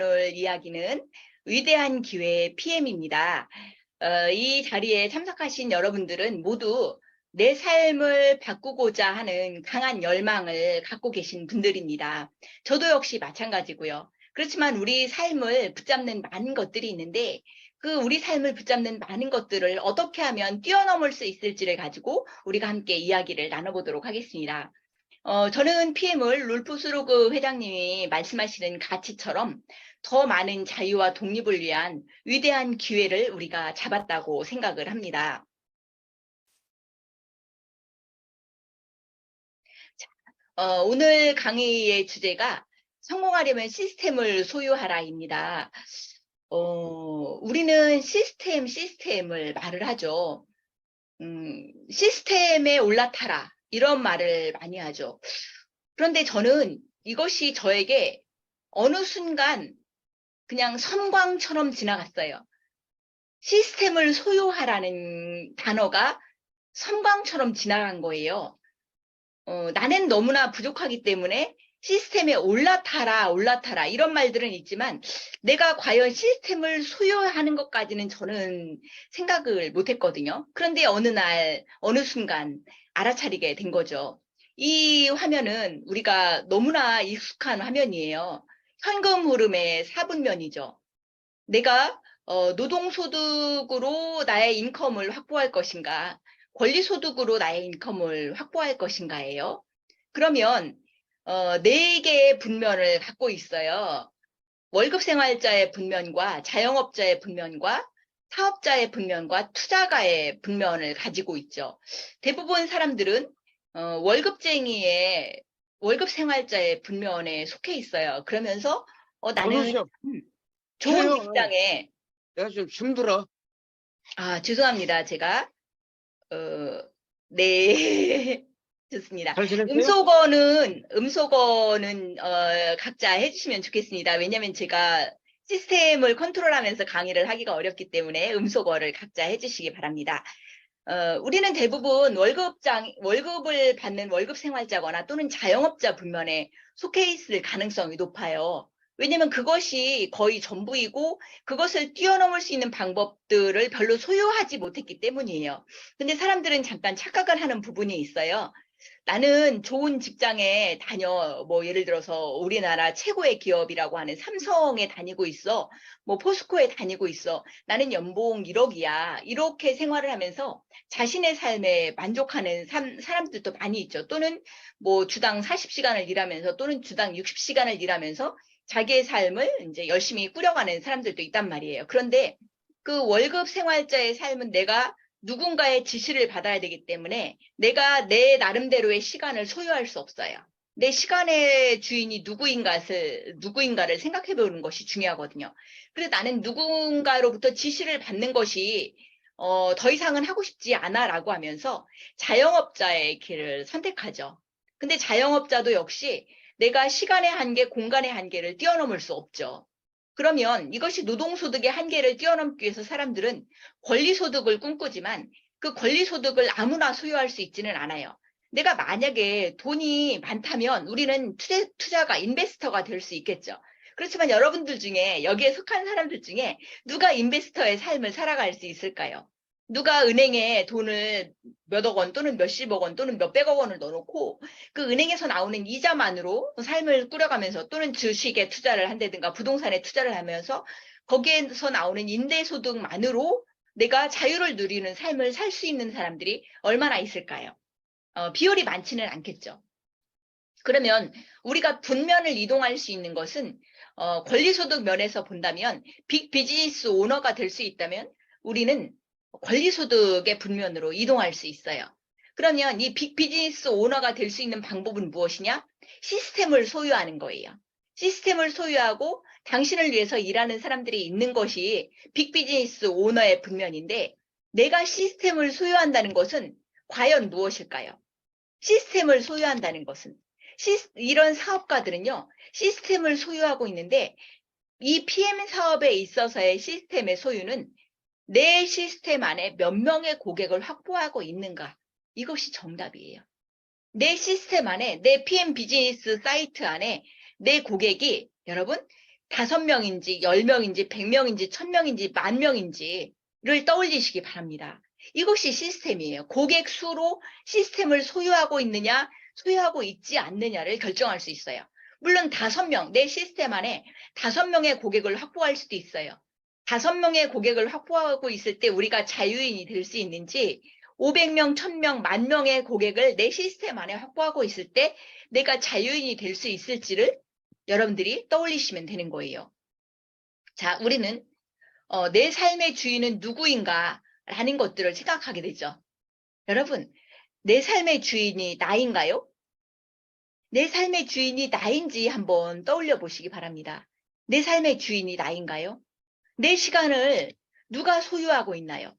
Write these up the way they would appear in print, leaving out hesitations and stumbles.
나눌 이야기는 위대한 기회 PM입니다. 이 자리에 참석하신 여러분들은 모두 내 삶을 바꾸고자 하는 강한 열망을 갖고 계신 분들입니다. 저도 역시 마찬가지고요. 그렇지만 우리 삶을 붙잡는 많은 것들이 있는데 그 우리 삶을 붙잡는 많은 것들을 어떻게 하면 뛰어넘을 수 있을지를 가지고 우리가 함께 이야기를 나눠보도록 하겠습니다. 저는 PM을 룰프 스로그 회장님이 말씀하시는 가치처럼 더 많은 자유와 독립을 위한 위대한 기회를 우리가 잡았다고 생각을 합니다. 오늘 강의의 주제가 성공하려면 시스템을 소유하라입니다. 우리는 시스템을 말을 하죠. 시스템에 올라타라. 이런 말을 많이 하죠. 그런데 저는 이것이 저에게 어느 순간 그냥 섬광처럼 지나갔어요. 시스템을 소유하라는 단어가 섬광처럼 지나간 거예요. 나는 너무나 부족하기 때문에 시스템에 올라타라 이런 말들은 있지만 내가 과연 시스템을 소유하는 것까지는 저는 생각을 못했거든요. 그런데 어느 순간 알아차리게 된 거죠. 이 화면은 우리가 너무나 익숙한 화면이에요. 현금 흐름의 4분면이죠. 내가 노동소득으로 나의 인컴을 확보할 것인가, 권리소득으로 나의 인컴을 확보할 것인가예요. 그러면 4개의 분면을 갖고 있어요. 월급생활자의 분면과 자영업자의 분면과 사업자의 분면과 투자가의 분면을 가지고 있죠. 대부분 사람들은 월급생활자의 분면에 속해 있어요. 그러면서 나는 좋은 직장에 내가 좀 힘들어. 죄송합니다. 제가 네. 좋습니다. 잘 지냈어요? 음소거는 각자 해주시면 좋겠습니다. 왜냐하면 제가 시스템을 컨트롤하면서 강의를 하기가 어렵기 때문에 음소거를 각자 해주시기 바랍니다. 우리는 대부분 월급을 받는 월급 생활자거나 또는 자영업자 분면에 속해 있을 가능성이 높아요. 왜냐면 그것이 거의 전부이고 그것을 뛰어넘을 수 있는 방법들을 별로 소유하지 못했기 때문이에요. 근데 사람들은 잠깐 착각을 하는 부분이 있어요. 나는 좋은 직장에 다녀. 예를 들어서 우리나라 최고의 기업이라고 하는 삼성에 다니고 있어. 포스코에 다니고 있어. 나는 연봉 1억이야. 이렇게 생활을 하면서 자신의 삶에 만족하는 사람들도 많이 있죠. 또는 주당 40시간을 일하면서 또는 주당 60시간을 일하면서 자기의 삶을 이제 열심히 꾸려가는 사람들도 있단 말이에요. 그런데 그 월급 생활자의 삶은 내가 누군가의 지시를 받아야 되기 때문에 내가 내 나름대로의 시간을 소유할 수 없어요. 내 시간의 주인이 누구인가를 생각해 보는 것이 중요하거든요. 그래서 나는 누군가로부터 지시를 받는 것이 더 이상은 하고 싶지 않아라고 하면서 자영업자의 길을 선택하죠. 근데 자영업자도 역시 내가 시간의 한계, 공간의 한계를 뛰어넘을 수 없죠. 그러면 이것이 노동소득의 한계를 뛰어넘기 위해서 사람들은 권리소득을 꿈꾸지만 그 권리소득을 아무나 소유할 수 있지는 않아요. 내가 만약에 돈이 많다면 우리는 투자가, 인베스터가 될 수 있겠죠. 그렇지만 여러분들 중에 여기에 속한 사람들 중에 누가 인베스터의 삶을 살아갈 수 있을까요? 누가 은행에 돈을 몇억 원 또는 몇십억 원 또는 몇백억 원을 넣어놓고 그 은행에서 나오는 이자만으로 삶을 꾸려가면서 또는 주식에 투자를 한다든가 부동산에 투자를 하면서 거기에서 나오는 임대소득만으로 내가 자유를 누리는 삶을 살 수 있는 사람들이 얼마나 있을까요? 비율이 많지는 않겠죠. 그러면 우리가 분면을 이동할 수 있는 것은 권리소득 면에서 본다면 빅 비즈니스 오너가 될 수 있다면 우리는 권리소득의 분면으로 이동할 수 있어요. 그러면 이 빅 비즈니스 오너가 될 수 있는 방법은 무엇이냐? 시스템을 소유하는 거예요. 시스템을 소유하고 당신을 위해서 일하는 사람들이 있는 것이 빅 비즈니스 오너의 분면인데 내가 시스템을 소유한다는 것은 과연 무엇일까요? 시스템을 소유한다는 것은 이런 사업가들은요, 시스템을 소유하고 있는데 이 PM 사업에 있어서의 시스템의 소유는 내 시스템 안에 몇 명의 고객을 확보하고 있는가? 이것이 정답이에요. 내 시스템 안에, 내 PM 비즈니스 사이트 안에 내 고객이 여러분 5명인지 10명인지 100명인지 1000명인지 10,000명인지를 떠올리시기 바랍니다. 이것이 시스템이에요. 고객 수로 시스템을 소유하고 있느냐, 소유하고 있지 않느냐를 결정할 수 있어요. 물론 5명, 내 시스템 안에 5명의 고객을 확보할 수도 있어요. 5명의 고객을 확보하고 있을 때 우리가 자유인이 될 수 있는지 500명, 1000명, 10,000명의 고객을 내 시스템 안에 확보하고 있을 때 내가 자유인이 될 수 있을지를 여러분들이 떠올리시면 되는 거예요. 자, 우리는 내 삶의 주인은 누구인가 라는 것들을 생각하게 되죠. 여러분, 내 삶의 주인이 나인가요? 내 삶의 주인이 나인지 한번 떠올려 보시기 바랍니다. 내 삶의 주인이 나인가요? 내 시간을 누가 소유하고 있나요?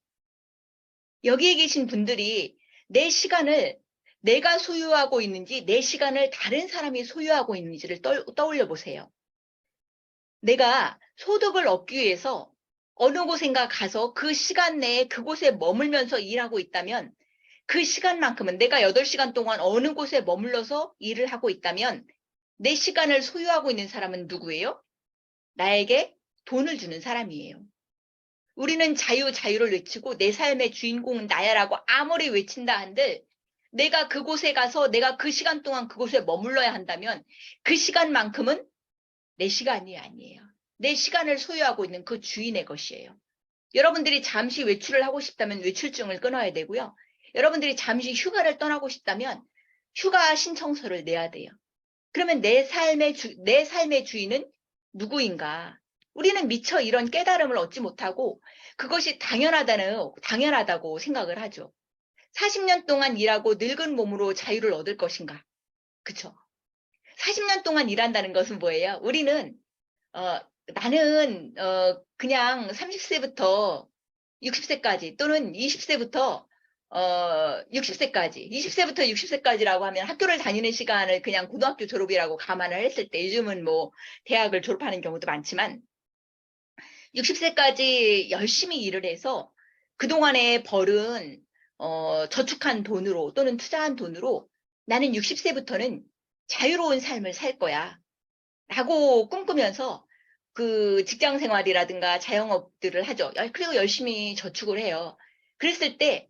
여기에 계신 분들이 내 시간을 내가 소유하고 있는지 내 시간을 다른 사람이 소유하고 있는지를 떠올려 보세요. 내가 소득을 얻기 위해서 어느 곳인가 가서 그 시간 내에 그곳에 머물면서 일하고 있다면 그 시간만큼은 내가 8시간 동안 어느 곳에 머물러서 일을 하고 있다면 내 시간을 소유하고 있는 사람은 누구예요? 나에게 돈을 주는 사람이에요. 우리는 자유를 외치고 내 삶의 주인공은 나야라고 아무리 외친다 한들 내가 그곳에 가서 내가 그 시간 동안 그곳에 머물러야 한다면 그 시간만큼은 내 시간이 아니에요. 내 시간을 소유하고 있는 그 주인의 것이에요. 여러분들이 잠시 외출을 하고 싶다면 외출증을 끊어야 되고요. 여러분들이 잠시 휴가를 떠나고 싶다면 휴가 신청서를 내야 돼요. 그러면 내 삶의 주인은 누구인가? 우리는 미처 이런 깨달음을 얻지 못하고 그것이 당연하다고 생각을 하죠. 40년 동안 일하고 늙은 몸으로 자유를 얻을 것인가? 그쵸? 40년 동안 일한다는 것은 뭐예요? 우리는 나는 그냥 30세부터 60세까지 또는 20세부터 60세까지 20세부터 60세까지라고 하면 학교를 다니는 시간을 그냥 고등학교 졸업이라고 감안을 했을 때 요즘은 뭐 대학을 졸업하는 경우도 많지만 60세까지 열심히 일을 해서 그동안에 벌은 저축한 돈으로 또는 투자한 돈으로 나는 60세부터는 자유로운 삶을 살 거야 라고 꿈꾸면서 그 직장 생활이라든가 자영업들을 하죠. 그리고 열심히 저축을 해요. 그랬을 때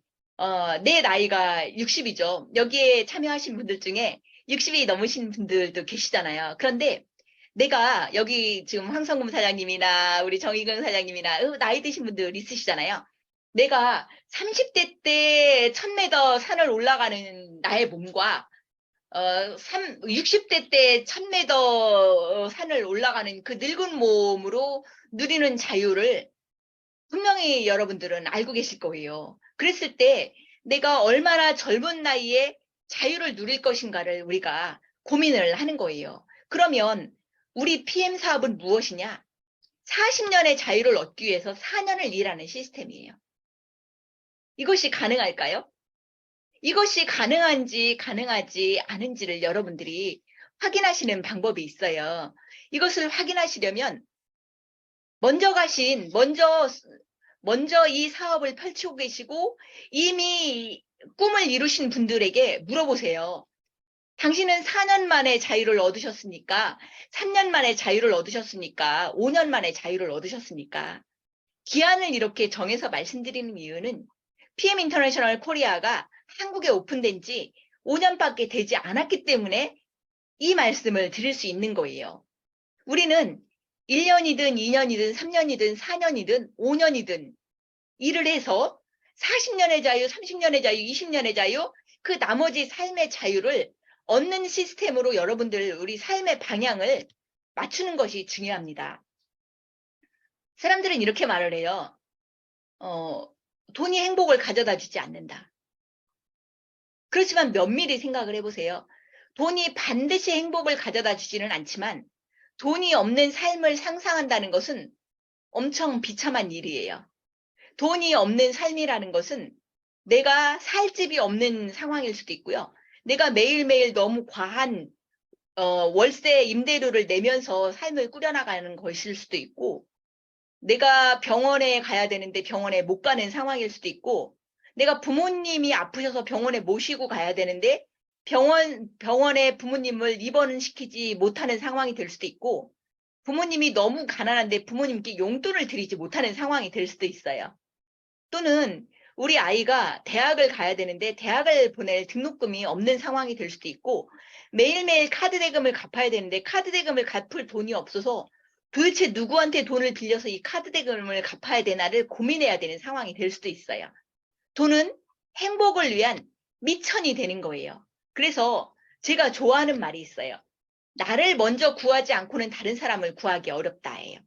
내 나이가 60이죠. 여기에 참여하신 분들 중에 60이 넘으신 분들도 계시잖아요. 그런데 내가 여기 지금 황성금 사장님이나 우리 정의근 사장님이나 나이 드신 분들 있으시잖아요. 내가 30대 때 1000m 산을 올라가는 나의 몸과 60대 때 1000m 산을 올라가는 그 늙은 몸으로 누리는 자유를 분명히 여러분들은 알고 계실 거예요. 그랬을 때 내가 얼마나 젊은 나이에 자유를 누릴 것인가를 우리가 고민을 하는 거예요. 그러면 우리 PM 사업은 무엇이냐? 40년의 자유를 얻기 위해서 4년을 일하는 시스템이에요. 이것이 가능할까요? 이것이 가능한지 가능하지 않은지를 여러분들이 확인하시는 방법이 있어요. 이것을 확인하시려면 먼저 이 사업을 펼치고 계시고 이미 꿈을 이루신 분들에게 물어보세요. 당신은 4년 만에 자유를 얻으셨습니까? 3년 만에 자유를 얻으셨습니까? 5년 만에 자유를 얻으셨습니까? 기한을 이렇게 정해서 말씀드리는 이유는 PM 인터내셔널 코리아가 한국에 오픈된 지 5년밖에 되지 않았기 때문에 이 말씀을 드릴 수 있는 거예요. 우리는 1년이든 2년이든 3년이든 4년이든 5년이든 일을 해서 40년의 자유, 30년의 자유, 20년의 자유, 그 나머지 삶의 자유를 얻는 시스템으로 여러분들 우리 삶의 방향을 맞추는 것이 중요합니다. 사람들은 이렇게 말을 해요. 돈이 행복을 가져다 주지 않는다. 그렇지만 면밀히 생각을 해보세요. 돈이 반드시 행복을 가져다 주지는 않지만 돈이 없는 삶을 상상한다는 것은 엄청 비참한 일이에요. 돈이 없는 삶이라는 것은 내가 살 집이 없는 상황일 수도 있고요. 내가 매일매일 너무 과한 월세 임대료를 내면서 삶을 꾸려나가는 것일 수도 있고 내가 병원에 가야 되는데 병원에 못 가는 상황일 수도 있고 내가 부모님이 아프셔서 병원에 모시고 가야 되는데 병원에 부모님을 입원시키지 못하는 상황이 될 수도 있고 부모님이 너무 가난한데 부모님께 용돈을 드리지 못하는 상황이 될 수도 있어요. 또는 우리 아이가 대학을 가야 되는데 대학을 보낼 등록금이 없는 상황이 될 수도 있고, 매일매일 카드 대금을 갚아야 되는데 카드 대금을 갚을 돈이 없어서 도대체 누구한테 돈을 빌려서 이 카드 대금을 갚아야 되나를 고민해야 되는 상황이 될 수도 있어요. 돈은 행복을 위한 미천이 되는 거예요. 그래서 제가 좋아하는 말이 있어요. 나를 먼저 구하지 않고는 다른 사람을 구하기 어렵다예요.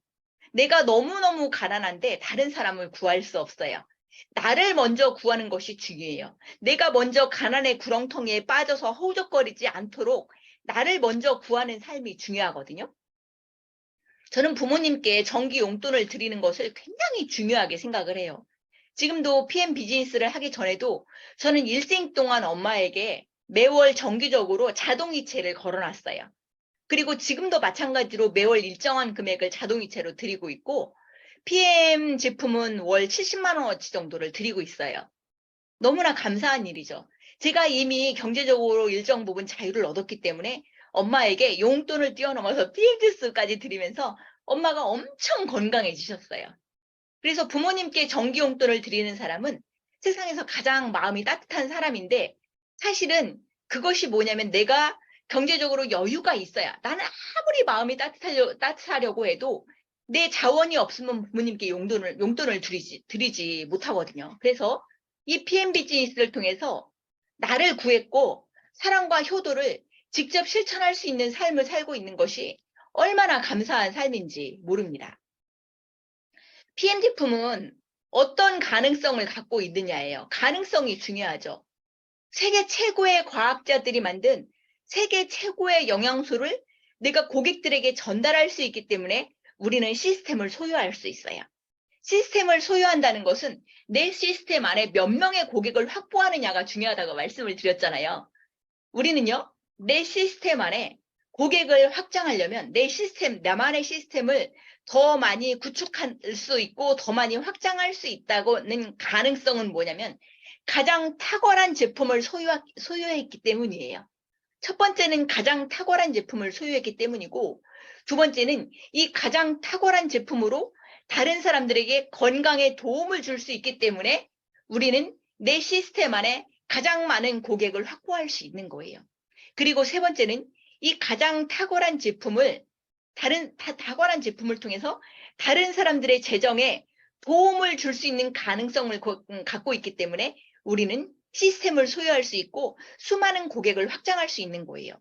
내가 너무너무 가난한데 다른 사람을 구할 수 없어요. 나를 먼저 구하는 것이 중요해요. 내가 먼저 가난의 구렁텅이에 빠져서 허우적거리지 않도록 나를 먼저 구하는 삶이 중요하거든요. 저는 부모님께 정기 용돈을 드리는 것을 굉장히 중요하게 생각을 해요. 지금도 PM 비즈니스를 하기 전에도 저는 일생 동안 엄마에게 매월 정기적으로 자동이체를 걸어놨어요. 그리고 지금도 마찬가지로 매월 일정한 금액을 자동이체로 드리고 있고, PM 제품은 월 70만 원어치 정도를 드리고 있어요. 너무나 감사한 일이죠. 제가 이미 경제적으로 일정 부분 자유를 얻었기 때문에 엄마에게 용돈을 뛰어넘어서 PM 지수까지 드리면서 엄마가 엄청 건강해지셨어요. 그래서 부모님께 정기 용돈을 드리는 사람은 세상에서 가장 마음이 따뜻한 사람인데, 사실은 그것이 뭐냐면 내가 경제적으로 여유가 있어야, 나는 아무리 마음이 따뜻하려고 해도 내 자원이 없으면 부모님께 용돈을 드리지 못하거든요. 그래서 이 PM 비즈니스를 통해서 나를 구했고 사랑과 효도를 직접 실천할 수 있는 삶을 살고 있는 것이 얼마나 감사한 삶인지 모릅니다. PM 제품은 어떤 가능성을 갖고 있느냐예요. 가능성이 중요하죠. 세계 최고의 과학자들이 만든 세계 최고의 영양소를 내가 고객들에게 전달할 수 있기 때문에 우리는 시스템을 소유할 수 있어요. 시스템을 소유한다는 것은 내 시스템 안에 몇 명의 고객을 확보하느냐가 중요하다고 말씀을 드렸잖아요. 우리는요, 내 시스템 안에 고객을 확장하려면 내 시스템, 나만의 시스템을 더 많이 구축할 수 있고 더 많이 확장할 수 있다고는 가능성은 뭐냐면 가장 탁월한 제품을 소유했기 때문이에요. 첫 번째는 가장 탁월한 제품을 소유했기 때문이고, 두 번째는 이 가장 탁월한 제품으로 다른 사람들에게 건강에 도움을 줄 수 있기 때문에 우리는 내 시스템 안에 가장 많은 고객을 확보할 수 있는 거예요. 그리고 세 번째는 이 가장 탁월한 제품을 탁월한 제품을 통해서 다른 사람들의 재정에 도움을 줄 수 있는 가능성을 갖고 있기 때문에 우리는 시스템을 소유할 수 있고 수많은 고객을 확장할 수 있는 거예요.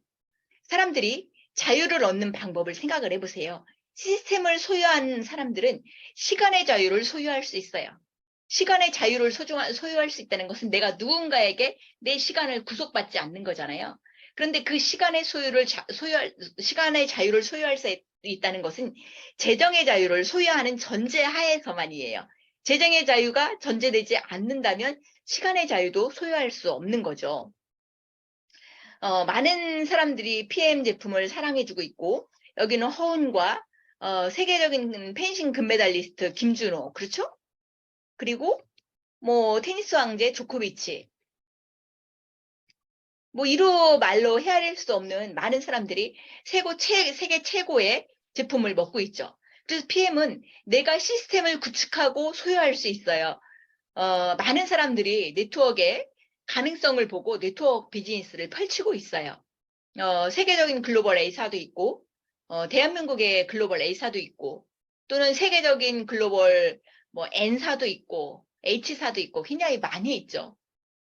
사람들이 자유를 얻는 방법을 생각을 해보세요. 시스템을 소유한 사람들은 시간의 자유를 소유할 수 있어요. 시간의 자유를 소유할 수 있다는 것은 내가 누군가에게 내 시간을 구속받지 않는 거잖아요. 그런데 그 시간의 시간의 자유를 소유할 수 있다는 것은 재정의 자유를 소유하는 전제 하에서만이에요. 재정의 자유가 전제되지 않는다면 시간의 자유도 소유할 수 없는 거죠. 많은 사람들이 PM 제품을 사랑해주고 있고, 여기는 허은과 세계적인 펜싱 금메달리스트 김준호, 그렇죠? 그리고 뭐 테니스 왕제 조코비치, 뭐 이로 말로 헤아릴 수 없는 많은 사람들이 세계 최고의 제품을 먹고 있죠. 그래서 PM은 내가 시스템을 구축하고 소유할 수 있어요. 많은 사람들이 네트워크의 가능성을 보고 네트워크 비즈니스를 펼치고 있어요. 세계적인 글로벌 A사도 있고, 대한민국의 글로벌 A사도 있고, 또는 세계적인 글로벌 뭐 N사도 있고, H사도 있고, 굉장히 많이 있죠.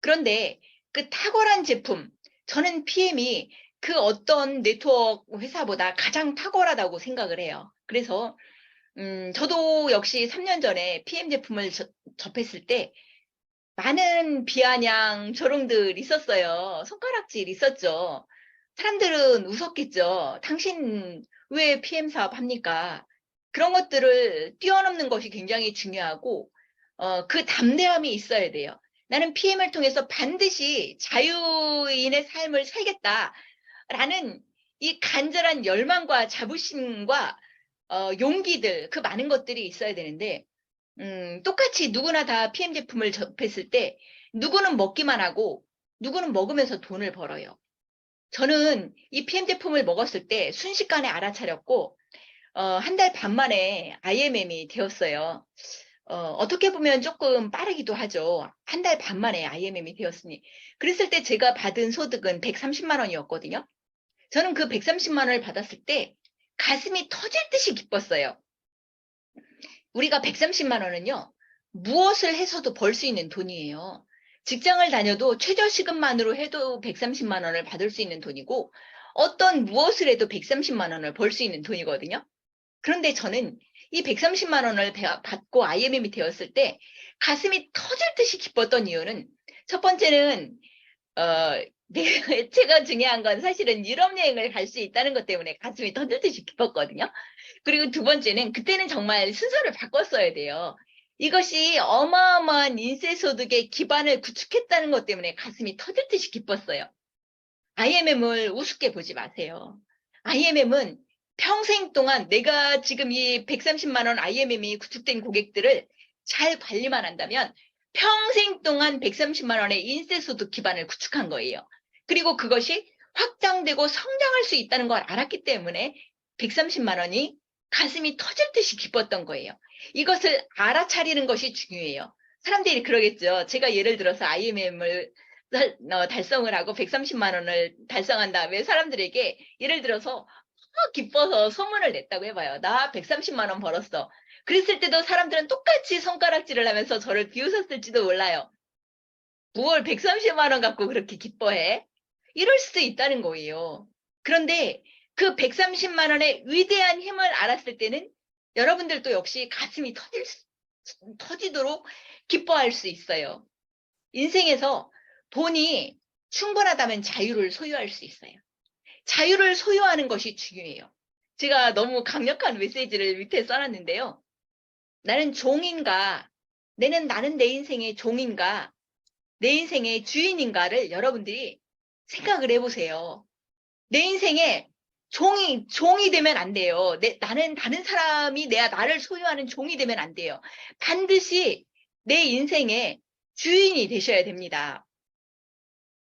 그런데 그 탁월한 제품, 저는 PM이 그 어떤 네트워크 회사보다 가장 탁월하다고 생각을 해요. 그래서 저도 역시 3년 전에 PM 제품을 접했을 때 많은 비아냥 조롱들 있었어요. 손가락질 있었죠. 사람들은 웃었겠죠. 당신 왜 PM 사업 합니까? 그런 것들을 뛰어넘는 것이 굉장히 중요하고, 그 담대함이 있어야 돼요. 나는 PM을 통해서 반드시 자유인의 삶을 살겠다라는 이 간절한 열망과 자부심과 용기들, 그 많은 것들이 있어야 되는데, 똑같이 누구나 다 PM 제품을 접했을 때 누구는 먹기만 하고 누구는 먹으면서 돈을 벌어요. 저는 이 PM 제품을 먹었을 때 순식간에 알아차렸고, 한 달 반 만에 IMM이 되었어요. 어떻게 보면 조금 빠르기도 하죠. 한 달 반 만에 IMM이 되었으니. 그랬을 때 제가 받은 소득은 130만 원이었거든요. 저는 그 130만 원을 받았을 때 가슴이 터질 듯이 기뻤어요. 우리가 130만 원은요, 무엇을 해서도 벌 수 있는 돈이에요. 직장을 다녀도 최저시급만으로 해도 130만 원을 받을 수 있는 돈이고, 어떤 무엇을 해도 130만 원을 벌 수 있는 돈이거든요. 그런데 저는 이 130만 원을 받고 IMM이 되었을 때 가슴이 터질 듯이 기뻤던 이유는, 첫 번째는 제가 중요한 건 사실은 유럽 여행을 갈 수 있다는 것 때문에 가슴이 터질 듯이 기뻤거든요. 그리고 두 번째는 그때는 정말 순서를 바꿨어야 돼요. 이것이 어마어마한 인쇄소득의 기반을 구축했다는 것 때문에 가슴이 터질 듯이 기뻤어요. IMM을 우습게 보지 마세요. IMM은 평생 동안 내가 지금 이 130만 원 IMM이 구축된 고객들을 잘 관리만 한다면 평생 동안 130만 원의 인쇄소득 기반을 구축한 거예요. 그리고 그것이 확장되고 성장할 수 있다는 걸 알았기 때문에 130만 원이 가슴이 터질 듯이 기뻤던 거예요. 이것을 알아차리는 것이 중요해요. 사람들이 그러겠죠. 제가 예를 들어서 IMM을 달성을 하고 130만 원을 달성한 다음에 사람들에게 예를 들어서 기뻐서 소문을 냈다고 해봐요. 나 130만 원 벌었어. 그랬을 때도 사람들은 똑같이 손가락질을 하면서 저를 비웃었을지도 몰라요. 뭘 130만 원 갖고 그렇게 기뻐해? 이럴 수도 있다는 거예요. 그런데 그 130만 원의 위대한 힘을 알았을 때는 여러분들도 역시 가슴이 터지도록 기뻐할 수 있어요. 인생에서 돈이 충분하다면 자유를 소유할 수 있어요. 자유를 소유하는 것이 중요해요. 제가 너무 강력한 메시지를 밑에 써놨는데요. 나는 종인가, 나는 내 인생의 종인가, 내 인생의 주인인가를 여러분들이 생각을 해보세요. 내 인생에 종이 되면 안 돼요. 나는 다른 사람이 나를 소유하는 종이 되면 안 돼요. 반드시 내 인생의 주인이 되셔야 됩니다.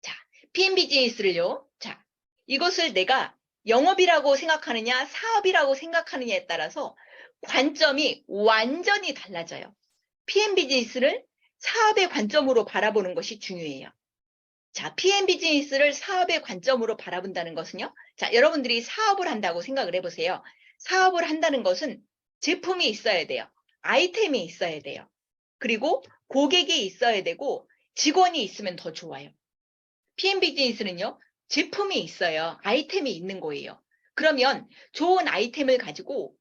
자, PM 비즈니스를요. 자, 이것을 내가 영업이라고 생각하느냐, 사업이라고 생각하느냐에 따라서 관점이 완전히 달라져요. PM 비즈니스를 사업의 관점으로 바라보는 것이 중요해요. 자, PM 비즈니스를 사업의 관점으로 바라본다는 것은요. 자, 여러분들이 사업을 한다고 생각을 해보세요. 사업을 한다는 것은 제품이 있어야 돼요. 아이템이 있어야 돼요. 그리고 고객이 있어야 되고 직원이 있으면 더 좋아요. PM 비즈니스는요. 제품이 있어요. 아이템이 있는 거예요. 그러면 좋은 아이템을 가지고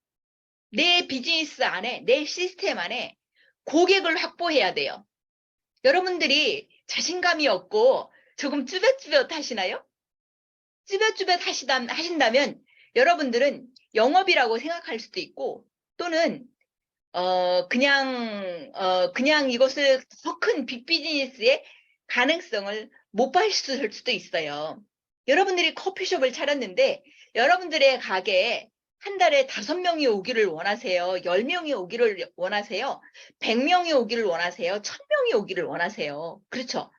내 비즈니스 안에, 내 시스템 안에 고객을 확보해야 돼요. 여러분들이 자신감이 없고 조금 쭈뼛쭈뼛 하시나요? 쭈뼛쭈뼛 하신다면 여러분들은 영업이라고 생각할 수도 있고 또는 그냥 이것을 더 큰 빅비즈니스의 가능성을 못 봤을 수도 있어요. 여러분들이 커피숍을 차렸는데 여러분들의 가게에 한 달에 5명이 오기를 원하세요? 10명이 오기를 원하세요? 100명이 오기를 원하세요? 1000명이 오기를 원하세요? 그렇죠?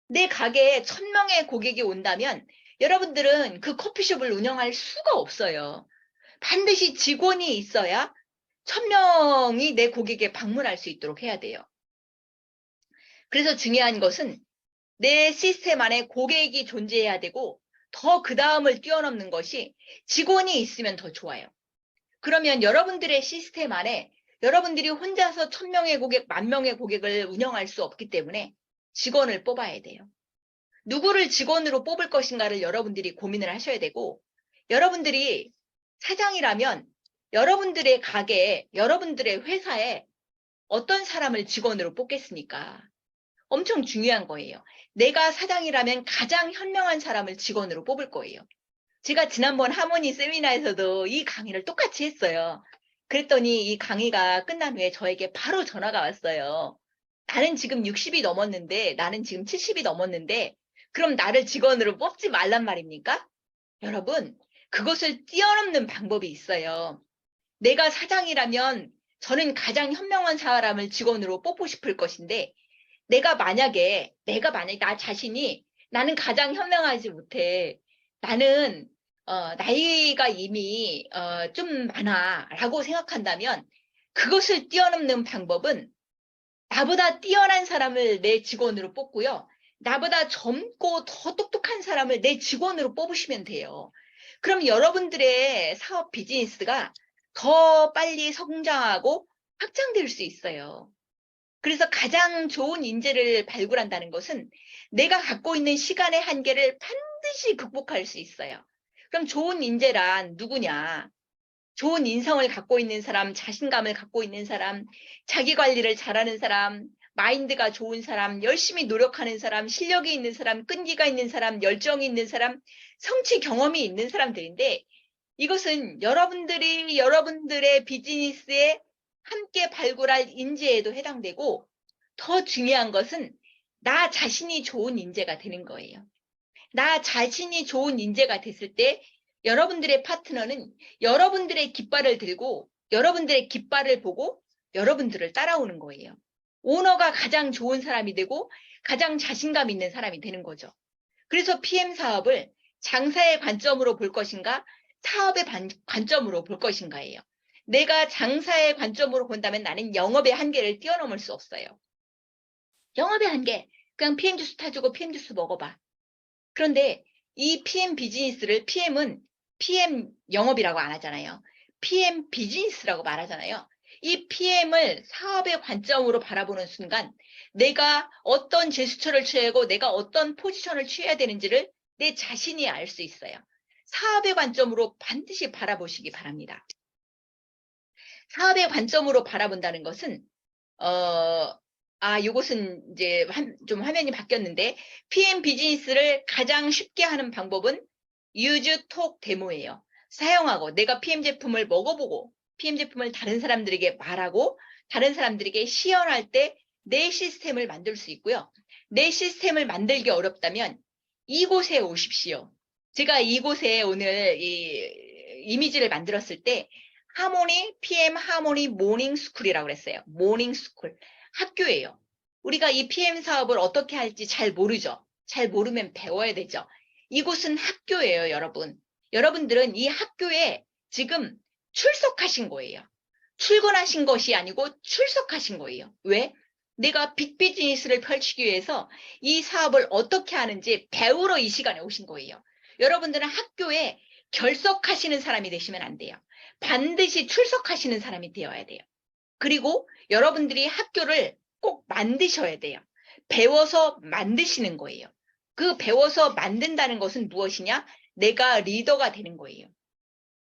내 가게에 1000명의 고객이 온다면 여러분들은 그 커피숍을 운영할 수가 없어요. 반드시 직원이 있어야 1000명이 내 고객에 방문할 수 있도록 해야 돼요. 그래서 중요한 것은 내 시스템 안에 고객이 존재해야 되고 더 그 다음을 뛰어넘는 것이 직원이 있으면 더 좋아요. 그러면 여러분들의 시스템 안에 여러분들이 혼자서 1000명의 고객, 10,000명의 고객을 운영할 수 없기 때문에 직원을 뽑아야 돼요. 누구를 직원으로 뽑을 것인가를 여러분들이 고민을 하셔야 되고 여러분들이 사장이라면 여러분들의 가게에, 여러분들의 회사에 어떤 사람을 직원으로 뽑겠습니까? 엄청 중요한 거예요. 내가 사장이라면 가장 현명한 사람을 직원으로 뽑을 거예요. 제가 지난번 하모니 세미나에서도 이 강의를 똑같이 했어요. 그랬더니 이 강의가 끝난 후에 저에게 바로 전화가 왔어요. 나는 지금 60이 넘었는데, 나는 지금 70이 넘었는데, 그럼 나를 직원으로 뽑지 말란 말입니까? 여러분, 그것을 뛰어넘는 방법이 있어요. 내가 사장이라면 저는 가장 현명한 사람을 직원으로 뽑고 싶을 것인데, 내가 만약에 나 자신이 나는 가장 현명하지 못해. 나는 나이가 이미 좀 많아라고 생각한다면 그것을 뛰어넘는 방법은 나보다 뛰어난 사람을 내 직원으로 뽑고요. 나보다 젊고 더 똑똑한 사람을 내 직원으로 뽑으시면 돼요. 그럼 여러분들의 사업 비즈니스가 더 빨리 성장하고 확장될 수 있어요. 그래서 가장 좋은 인재를 발굴한다는 것은 내가 갖고 있는 시간의 한계를 반드시 극복할 수 있어요. 그럼 좋은 인재란 누구냐? 좋은 인성을 갖고 있는 사람, 자신감을 갖고 있는 사람, 자기 관리를 잘하는 사람, 마인드가 좋은 사람, 열심히 노력하는 사람, 실력이 있는 사람, 끈기가 있는 사람, 열정이 있는 사람, 성취 경험이 있는 사람들인데 이것은 여러분들이 여러분들의 비즈니스에 함께 발굴할 인재에도 해당되고 더 중요한 것은 나 자신이 좋은 인재가 되는 거예요. 나 자신이 좋은 인재가 됐을 때 여러분들의 파트너는 여러분들의 깃발을 들고 여러분들의 깃발을 보고 여러분들을 따라오는 거예요. 오너가 가장 좋은 사람이 되고 가장 자신감 있는 사람이 되는 거죠. 그래서 PM 사업을 장사의 관점으로 볼 것인가 사업의 관점으로 볼 것인가예요. 내가 장사의 관점으로 본다면 나는 영업의 한계를 뛰어넘을 수 없어요. 영업의 한계. 그냥 PM 주스 타주고 PM 주스 먹어봐. 그런데 이 PM 비즈니스를 PM은 PM 영업이라고 안 하잖아요. PM 비즈니스라고 말하잖아요. 이 PM을 사업의 관점으로 바라보는 순간 내가 어떤 제스처를 취하고 내가 어떤 포지션을 취해야 되는지를 내 자신이 알 수 있어요. 사업의 관점으로 반드시 바라보시기 바랍니다. 사업의 관점으로 바라본다는 것은 요것은 이제 좀 화면이 바뀌었는데 PM 비즈니스를 가장 쉽게 하는 방법은 유즈 톡 데모예요. 사용하고 내가 PM 제품을 먹어보고 PM 제품을 다른 사람들에게 말하고 다른 사람들에게 시연할 때 내 시스템을 만들 수 있고요. 내 시스템을 만들기 어렵다면 이곳에 오십시오. 제가 이곳에 오늘 이미지를 만들었을 때 하모니 PM 하모니 모닝 스쿨이라고 그랬어요. 모닝 스쿨. 학교예요. 우리가 이 PM 사업을 어떻게 할지 잘 모르죠. 잘 모르면 배워야 되죠. 이곳은 학교예요, 여러분. 여러분들은 이 학교에 지금 출석하신 거예요. 출근하신 것이 아니고 출석하신 거예요. 왜? 내가 빅 비즈니스를 펼치기 위해서 이 사업을 어떻게 하는지 배우러 이 시간에 오신 거예요. 여러분들은 학교에 결석하시는 사람이 되시면 안 돼요. 반드시 출석하시는 사람이 되어야 돼요. 그리고 여러분들이 학교를 꼭 만드셔야 돼요. 배워서 만드시는 거예요. 그 배워서 만든다는 것은 무엇이냐? 내가 리더가 되는 거예요.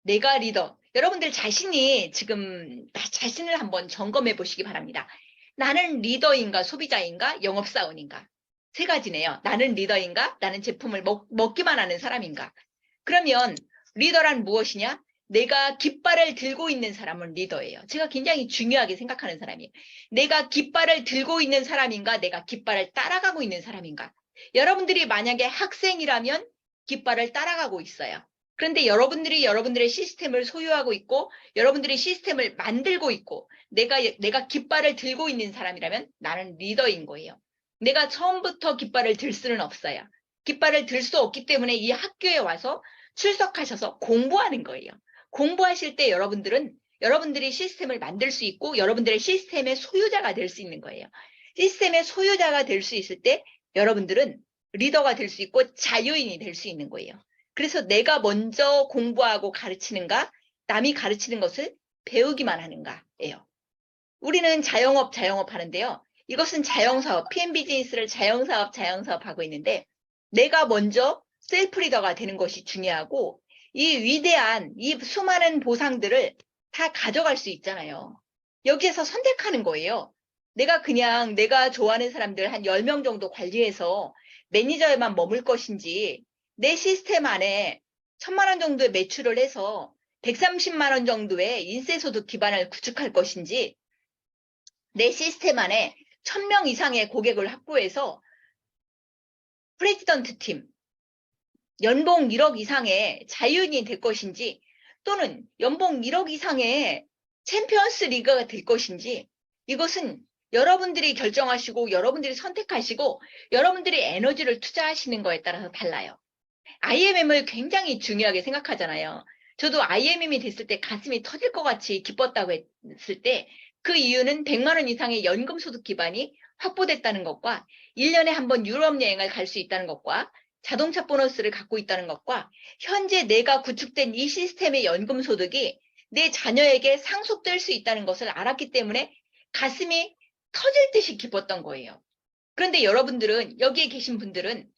내가 리더. 여러분들 자신이 지금 자신을 한번 점검해 보시기 바랍니다. 나는 리더인가 소비자인가 영업사원인가? 세 가지네요. 나는 리더인가? 나는 제품을 먹기만 하는 사람인가? 그러면 리더란 무엇이냐? 내가 깃발을 들고 있는 사람은 리더예요. 제가 굉장히 중요하게 생각하는 사람이에요. 내가 깃발을 들고 있는 사람인가? 내가 깃발을 따라가고 있는 사람인가? 여러분들이 만약에 학생이라면 깃발을 따라가고 있어요. 그런데 여러분들이 여러분들의 시스템을 소유하고 있고 여러분들이 시스템을 만들고 있고 내가 깃발을 들고 있는 사람이라면 나는 리더인 거예요. 내가 처음부터 깃발을 들 수는 없어요. 깃발을 들 수 없기 때문에 이 학교에 와서 출석하셔서 공부하는 거예요. 공부하실 때 여러분들은 여러분들이 시스템을 만들 수 있고 여러분들의 시스템의 소유자가 될 수 있는 거예요. 시스템의 소유자가 될 수 있을 때 여러분들은 리더가 될 수 있고 자유인이 될 수 있는 거예요. 그래서 내가 먼저 공부하고 가르치는가, 남이 가르치는 것을 배우기만 하는가예요. 우리는 자영업 하는데요. 이것은 자영사업, PM 비즈니스를 자영사업 하고 있는데 내가 먼저 셀프 리더가 되는 것이 중요하고 이 위대한, 이 수많은 보상들을 다 가져갈 수 있잖아요. 여기에서 선택하는 거예요. 내가 그냥 내가 좋아하는 사람들 한 10명 정도 관리해서 매니저에만 머물 것인지 내 시스템 안에 1000만 원 정도의 매출을 해서 130만 원 정도의 인쇄소득 기반을 구축할 것인지 내 시스템 안에 1000명 이상의 고객을 확보해서 프레지던트 팀, 연봉 1억 이상의 자유인이 될 것인지 또는 연봉 1억 이상의 챔피언스 리그가 될 것인지 이것은 여러분들이 결정하시고 여러분들이 선택하시고 여러분들이 에너지를 투자하시는 거에 따라서 달라요. IMM을 굉장히 중요하게 생각하잖아요. 저도 IMM이 됐을 때 가슴이 터질 것 같이 기뻤다고 했을 때 그 이유는 100만 원 이상의 연금 소득 기반이 확보됐다는 것과 1년에 한 번 유럽 여행을 갈 수 있다는 것과 자동차 보너스를 갖고 있다는 것과 현재 내가 구축된 이 시스템의 연금 소득이 내 자녀에게 상속될 수 있다는 것을 알았기 때문에 가슴이 터질 듯이 기뻤던 거예요. 그런데 여러분들은, 여기에 계신 분들은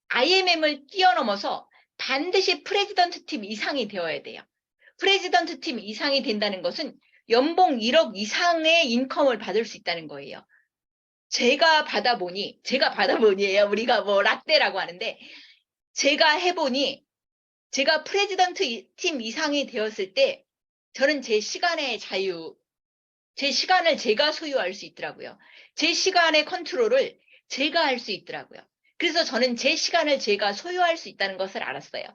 IMM을 뛰어넘어서 반드시 프레지던트 팀 이상이 되어야 돼요. 프레지던트 팀 이상이 된다는 것은 연봉 1억 이상의 인컴을 받을 수 있다는 거예요. 제가 받아보니예요. 우리가 뭐 라떼라고 하는데, 제가 해보니, 제가 프레지던트 팀 이상이 되었을 때 저는 제 시간의 자유, 제 시간을 제가 소유할 수 있더라고요. 제 시간의 컨트롤을 제가 할 수 있더라고요. 그래서 저는 제 시간을 제가 소유할 수 있다는 것을 알았어요.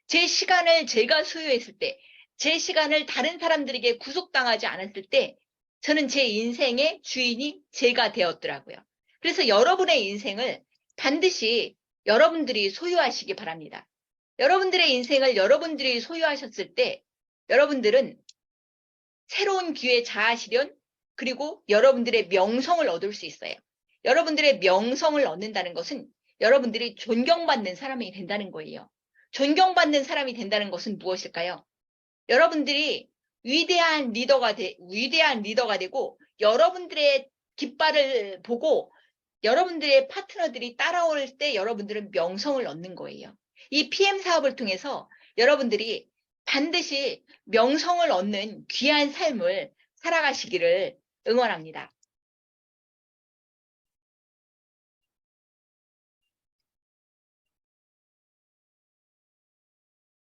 제 시간을 제가 소유했을 때, 제 시간을 다른 사람들에게 구속당하지 않았을 때, 저는 제 인생의 주인이 제가 되었더라고요. 그래서 여러분의 인생을 반드시 여러분들이 소유하시기 바랍니다. 여러분들의 인생을 여러분들이 소유하셨을 때, 여러분들은 새로운 기회 자아실현, 그리고 여러분들의 명성을 얻을 수 있어요. 여러분들의 명성을 얻는다는 것은 여러분들이 존경받는 사람이 된다는 거예요. 존경받는 사람이 된다는 것은 무엇일까요? 여러분들이 위대한 리더가 되고 여러분들의 깃발을 보고 여러분들의 파트너들이 따라올 때 여러분들은 명성을 얻는 거예요. 이 PM 사업을 통해서 여러분들이 반드시 명성을 얻는 귀한 삶을 살아가시기를 응원합니다.